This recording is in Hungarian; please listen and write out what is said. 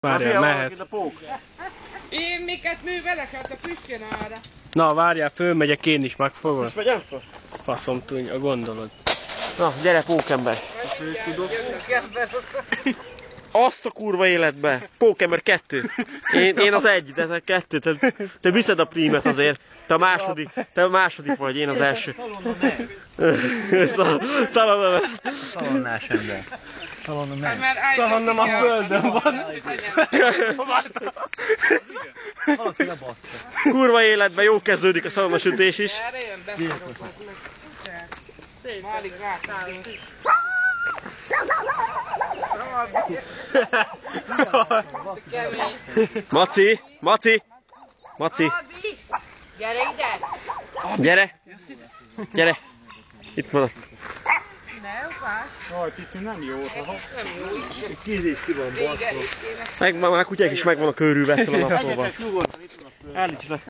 Várjál, mehet. Én miket művelek, hát a füstjön arra. Na, várjál, fölmegyek én is, megfogod? Most megyem föl? Faszom tudja, gondolod. Na, gyere, pókember. Azt a kurva életbe! Pókember 2. Én az 1, de te 2. Te viszed a prímet azért. Te a második vagy, én az első. Szalonna meg. Szalonnás ember. Szalonna meg. Szalonna a földön van. Valaki lebatta. Kurva életben jó kezdődik a szalonnasütés is. Erre jön, beszarok az meg. Málig rászállunk. Maci! Maci! Addi! Gyere ide! Gyere! Gyere! Itt van. Ne ukás! Jaj, pici nem jó. Nem jó így. Kíz is ki van, basszol. Megvan, a kutyák is megvan a körülvettel a naptóval. Állíts le!